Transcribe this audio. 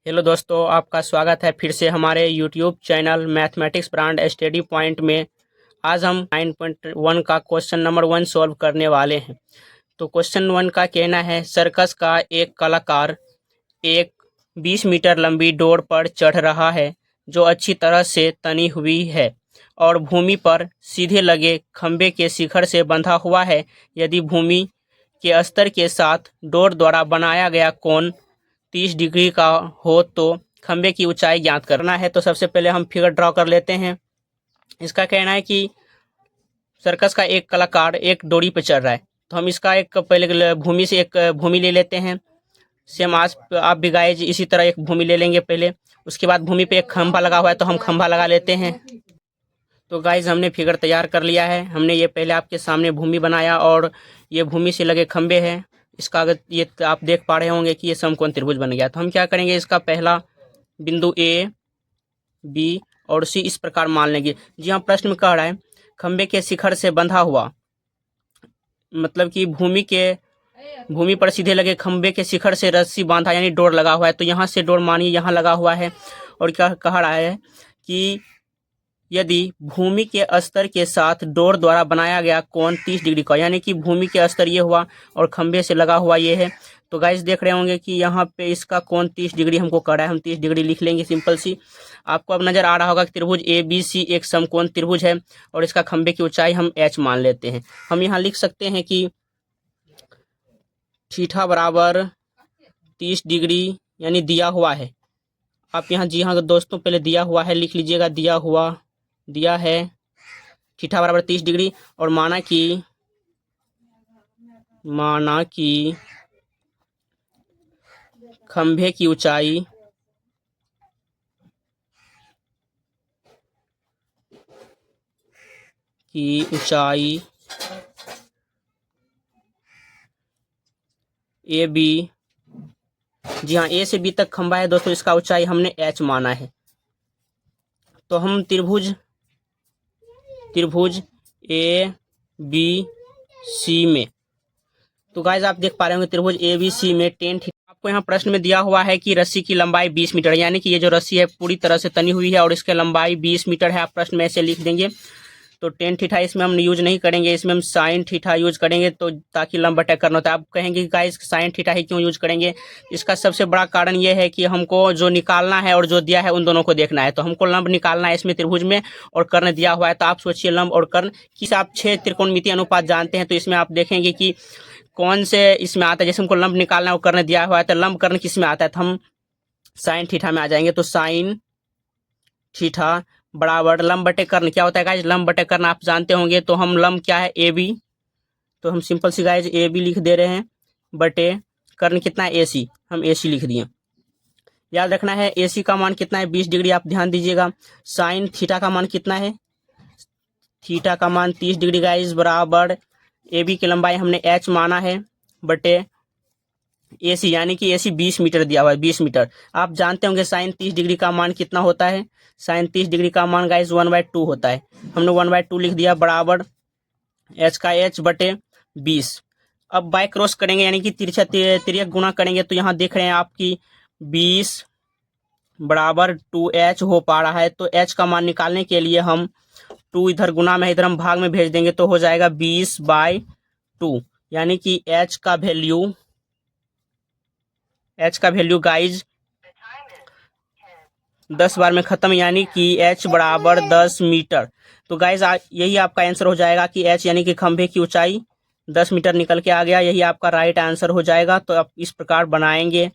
Hello दोस्तों, आपका स्वागत है फिर से हमारे YouTube channel mathematics brand study point में। आज हम 9.1 का क्वेश्चन नंबर 1 सॉल्व करने वाले हैं। तो क्वेश्चन 1 का कहना है, सर्कस का एक कलाकार एक 20 मीटर लंबी डोर पर चढ़ रहा है जो अच्छी तरह से तनी हुई है और भूमि पर सीधे लगे खंभे के शिखर से बंधा हुआ है। यदि भूमि के स्तर के साथ डोर द्वारा बनाया गया कोण 30 डिग्री का हो तो खंभे की ऊंचाई ज्ञात करना है। तो सबसे पहले हम फिगर ड्रॉ कर लेते हैं। इसका कहना है कि सर्कस का एक कलाकार एक डोरी पर चढ़ रहा है, तो हम इसका एक पहले भूमि से एक भूमि ले लेते हैं। सेम आज आप भी गाइज इसी तरह एक भूमि ले लेंगे पहले। उसके बाद भूमि पे एक खंभा लगा हुआ है तो हम खंभा लगा लेते हैं। तो गाइज हमने फिगर तैयार कर लिया है। हमने ये पहले आपके सामने भूमि बनाया और ये भूमि से लगे खंभे हैं। इसका अगर ये आप देख पा रहे होंगे कि ये समकोण त्रिभुज बन गया। तो हम क्या करेंगे, इसका पहला बिंदु ए बी और सी इस प्रकार मान लेंगे। जी हाँ, प्रश्न में कह रहा है खंभे के शिखर से बंधा हुआ, मतलब कि भूमि पर सीधे लगे खंभे के शिखर से रस्सी बांधा यानी डोर लगा हुआ है। तो यहाँ से डोर मानिए यहाँ लगा हुआ है। और क्या कह रहा है कि यदि भूमि के स्तर के साथ डोर द्वारा बनाया गया कोण 30 डिग्री का, यानी कि भूमि के स्तर ये हुआ और खंभे से लगा हुआ ये है। तो गाइस देख रहे होंगे कि यहाँ पे इसका कोण 30 डिग्री हमको कर रहा है। हम 30 डिग्री लिख लेंगे सिंपल सी। आपको अब नजर आ रहा होगा कि त्रिभुज ए बी सी एक समकोण त्रिभुज है और इसका खंभे की ऊंचाई हम h मान लेते हैं। हम यहाँ लिख सकते हैं कि थीटा बराबर 30 डिग्री यानी दिया हुआ है। आप यहाँ जी हाँ दोस्तों पहले दिया हुआ है लिख लीजिएगा, दिया है थीटा बराबर 30 डिग्री और माना कि खंभे की ऊंचाई ए बी, जी हाँ ए से बी तक खंभा है दोस्तों, इसका ऊंचाई हमने h माना है। तो हम त्रिभुज ए बी सी में, तो गाइज आप देख पा रहे होंगे त्रिभुज ए बी सी में टेन थीटा। आपको यहाँ प्रश्न में दिया हुआ है कि रस्सी की लंबाई 20 मीटर, यानी कि ये जो रस्सी है पूरी तरह से तनी हुई है और इसकी लंबाई 20 मीटर है। आप प्रश्न में ऐसे लिख देंगे। तो टेन थीटा इसमें हम यूज नहीं करेंगे, इसमें हम साइन थीटा यूज करेंगे, तो ताकि लंब बटा करना होता है। आप कहेंगे कि गाइस साइन थीटा ही क्यों यूज करेंगे? इसका सबसे बड़ा कारण ये है कि हमको जो निकालना है और जो दिया है उन दोनों को देखना है। तो हमको लंब निकालना है इसमें त्रिभुज में और कर्ण दिया हुआ है। तो आप सोचिए लंब और कर्ण किस, आप 6 त्रिकोणमितीय अनुपात जानते हैं तो इसमें आप देखेंगे कि कौन से इसमें आता है। जैसे हमको लंब निकालना है और कर्ण दिया हुआ है तो लंब कर्ण किस में आता है, तो हम साइन थीटा में आ जाएंगे। तो साइन थीटा बराबर लंब बटे कर्ण क्या होता है गाइज, लंब बटे कर्ण आप जानते होंगे। तो हम लंब क्या है ए बी, तो हम simple C guys A B लिख दे रहे हैं बटे कर्ण कितना है ए सी, हम ए सी लिख दिए। याद रखना है ए सी का मान कितना है 20 डिग्री, आप ध्यान दीजिएगा। साइन थीटा का मान कितना है, थीटा का मान 30 डिग्री गाइज बराबर ए बी की लंबाई हमने h माना है बटे ए सी, यानी कि ए सी 20 मीटर दिया हुआ है 20 मीटर। आप जानते होंगे साइन 30 डिग्री का मान कितना होता है, साइन 30 डिग्री का मान गाइज 1/2 होता है। हमने 1/2 लिख दिया बराबर h का h बटे 20। अब बाय क्रॉस करेंगे यानी कि तिर्यक गुणा करेंगे तो यहाँ देख रहे हैं आपकी 20 बराबर 2h हो पा रहा है। तो h का मान निकालने के लिए हम 2 इधर गुणा में इधर हम भाग में भेज देंगे तो हो जाएगा 20/2, यानी कि h का वैल्यू गाइज 10 बार में खत्म, यानी कि h बराबर 10 मीटर। तो गाइज यही आपका आंसर हो जाएगा कि h यानी कि खंभे की ऊंचाई 10 मीटर निकल के आ गया। यही आपका राइट आंसर हो जाएगा। तो आप इस प्रकार बनाएंगे